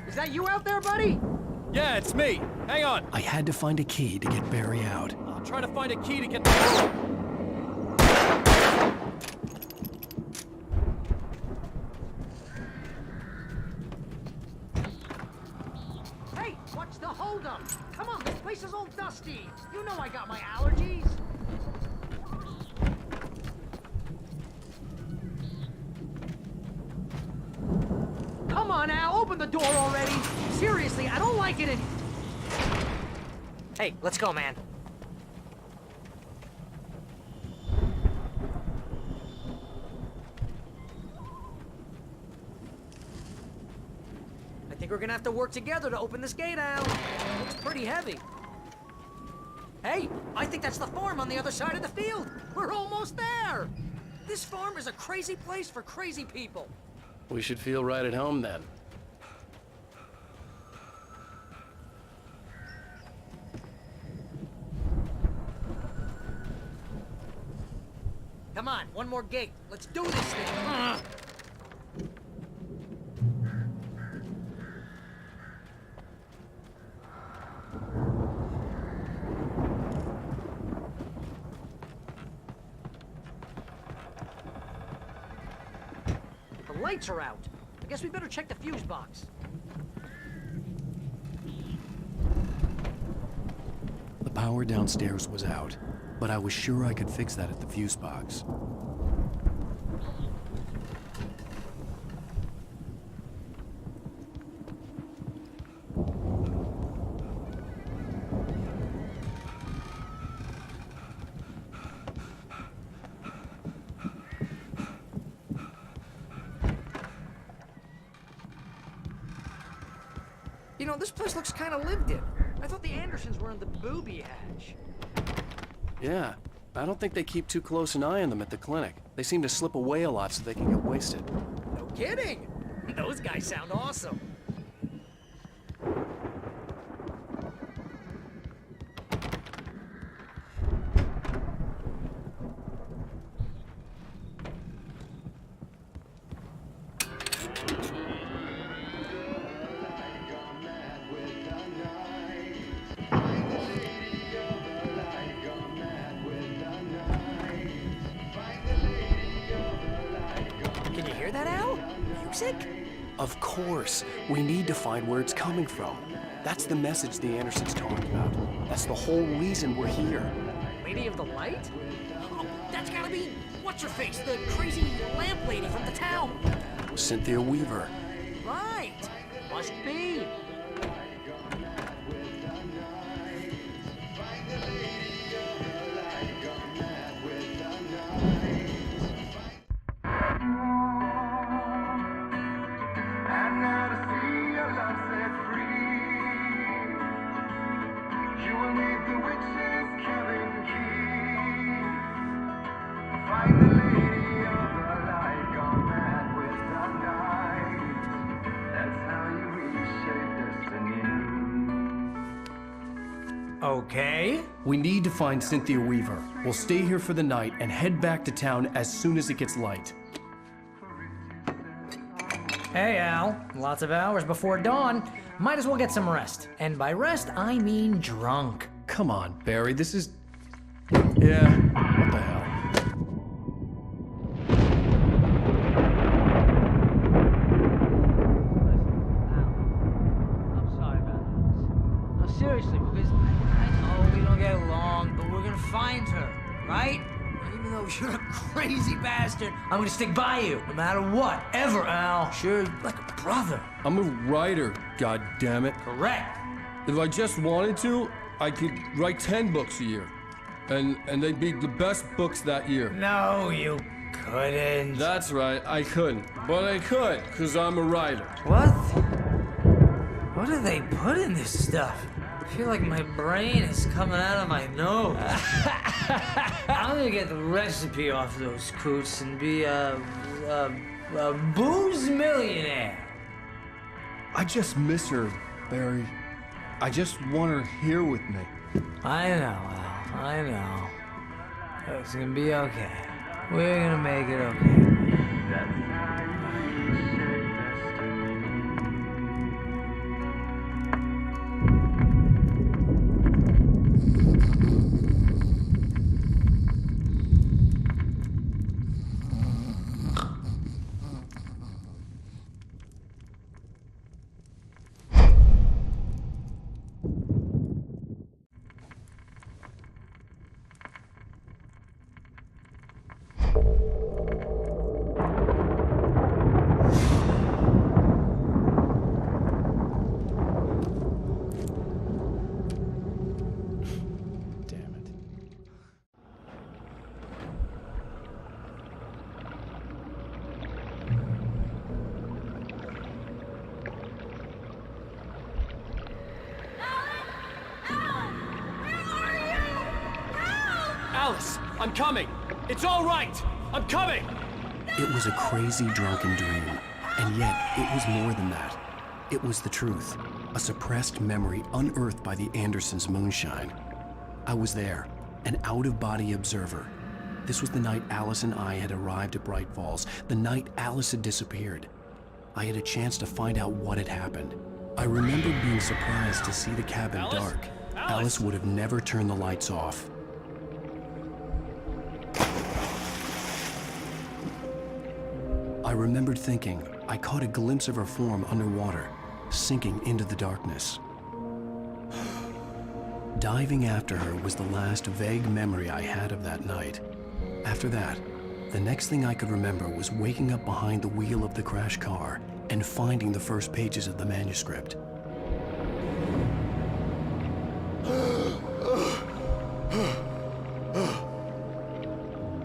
Is that you out there, buddy? Yeah, it's me. Hang on. I had to find a key to get Barry out. I'll try to find a key to get the... Hey, what's the holdup? Come on, this place is all dusty. You know I got my allergies. Come on, Al, open the door already. Seriously, I don't like it in... Hey, let's go, man. I think we're gonna have to work together to open this gate, Al. It's pretty heavy. Hey, I think that's the farm on the other side of the field. We're almost there. This farm is a crazy place for crazy people. We should feel right at home then. Come on, one more gate. Let's do this thing. The lights are out. I guess we better check the fuse box. The power downstairs was out, but I was sure I could fix that at the fuse box. You know, this place looks kind of lived in. I thought the Andersons were in the booby hatch. Yeah, I don't think they keep too close an eye on them at the clinic. They seem to slip away a lot so they can get wasted. No kidding! Those guys sound awesome. Can you hear that, Al? Music? Of course. We need to find where it's coming from. That's the message the Andersons talking about. That's the whole reason we're here. Lady of the Light? Oh, that's gotta be... What's-her-face? The crazy lamp lady from the town. Cynthia Weaver. Right. Must be. Okay. We need to find Cynthia Weaver. We'll stay here for the night and head back to town as soon as it gets light. Hey, Al. Lots of hours before dawn. Might as well get some rest. And by rest, I mean drunk. Come on, Barry, this is... Yeah, what the hell? I'm sorry about this. No, seriously, because I know we don't get along, but we're gonna find her, right? Even though you're a crazy bastard, I'm gonna stick by you, no matter what, ever, Al. Sure, like a brother. I'm a writer, goddammit. Correct. If I just wanted to, I could write 10 books a year. And they'd be the best books that year. No, you couldn't. That's right, I couldn't. But I could, because I'm a writer. What? What do they put in this stuff? I feel like my brain is coming out of my nose. I'm gonna get the recipe off those coots and be a booze millionaire. I just miss her, Barry. I just want her here with me. I know, Al. I know. It's gonna be okay. We're gonna make it okay. Alice, I'm coming! It's all right! I'm coming! It was a crazy, drunken dream, and yet it was more than that. It was the truth, a suppressed memory unearthed by the Andersons' moonshine. I was there, an out-of-body observer. This was the night Alice and I had arrived at Bright Falls, the night Alice had disappeared. I had a chance to find out what had happened. I remember being surprised to see the cabin dark. Alice would have never turned the lights off. I remembered thinking I caught a glimpse of her form underwater, sinking into the darkness. Diving after her was the last vague memory I had of that night. After that, the next thing I could remember was waking up behind the wheel of the crashed car and finding the first pages of the manuscript.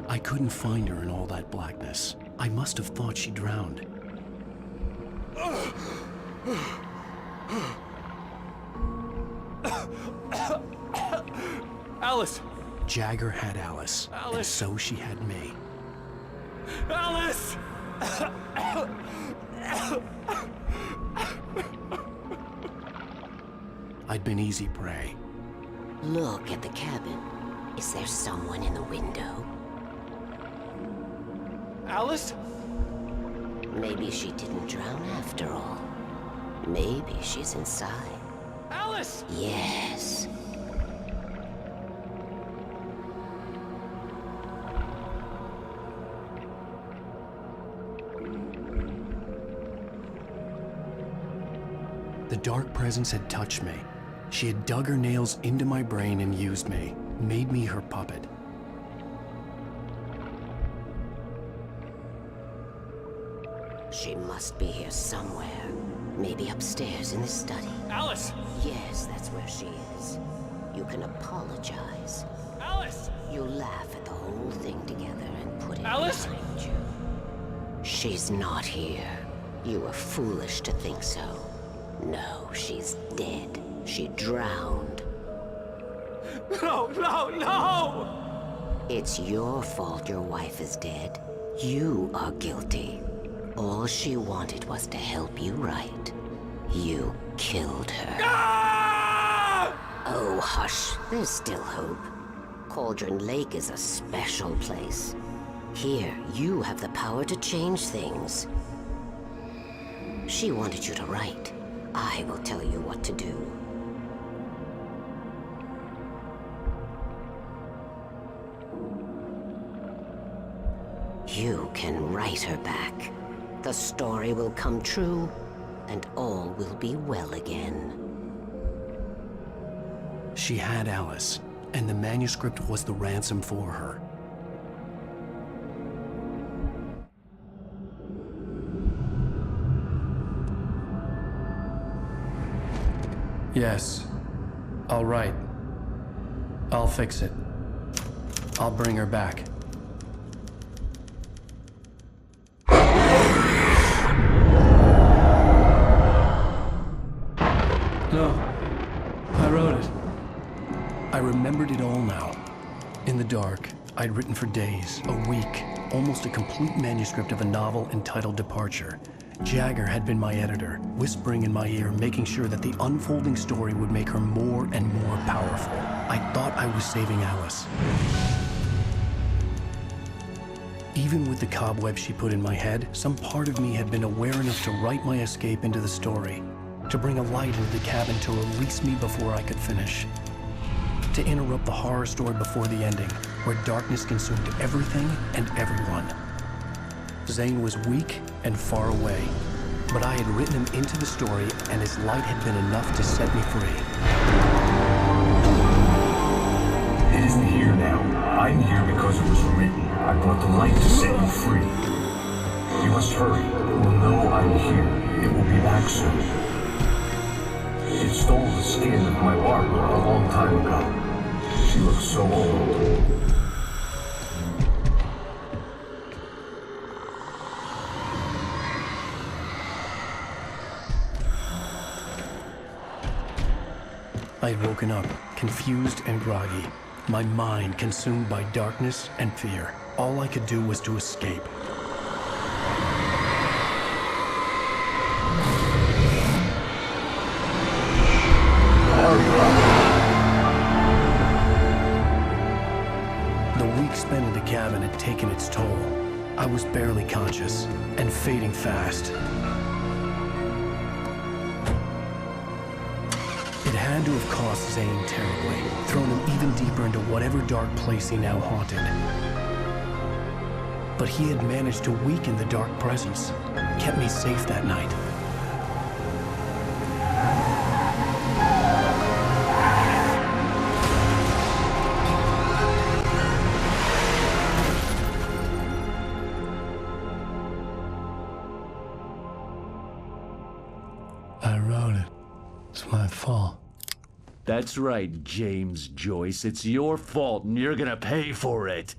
I couldn't find her in all that blackness. I must have thought she drowned. Alice! Jagger had Alice, and so she had me. Alice! I'd been easy prey. Look at the cabin. Is there someone in the window? Alice? Maybe she didn't drown after all. Maybe she's inside. Alice! Yes. The dark presence had touched me. She had dug her nails into my brain and used me, made me her puppet. She must be here somewhere. Maybe upstairs in the study. Alice! Yes, that's where she is. You can apologize. Alice! You laugh at the whole thing together and put it Alice? behind you. She's not here. You were foolish to think so. No, she's dead. She drowned. No, no, no! It's your fault your wife is dead. You are guilty. All she wanted was to help you right. You killed her. Ah! Oh, hush. There's still hope. Cauldron Lake is a special place. Here, you have the power to change things. She wanted you to write. I will tell you what to do. You can write her back. The story will come true, and all will be well again. She had Alice, and the manuscript was the ransom for her. Yes, I'll write. I'll fix it. I'll bring her back. No, I wrote it. I remembered it all now. In the dark, I'd written for days, a week, almost a complete manuscript of a novel entitled Departure. Jagger had been my editor, whispering in my ear, making sure that the unfolding story would make her more and more powerful. I thought I was saving Alice. Even with the cobweb she put in my head, some part of me had been aware enough to write my escape into the story, to bring a light into the cabin to release me before I could finish, to interrupt the horror story before the ending, where darkness consumed everything and everyone. Zane was weak and far away, but I had written him into the story, and his light had been enough to set me free. It isn't here now. I'm here because it was written. I brought the light to set you free. You must hurry. It will know I'm here. It will be back soon. It stole the skin of my Barbara a long time ago. She looks so old. I had woken up, confused and groggy, my mind consumed by darkness and fear. All I could do was to escape. The week spent in the cabin had taken its toll. I was barely conscious and fading fast. It had to have cost Zane terribly, thrown him even deeper into whatever dark place he now haunted. But he had managed to weaken the dark presence, kept me safe that night. I wrote it. It's my fault. That's right, James Joyce. It's your fault, and you're gonna pay for it.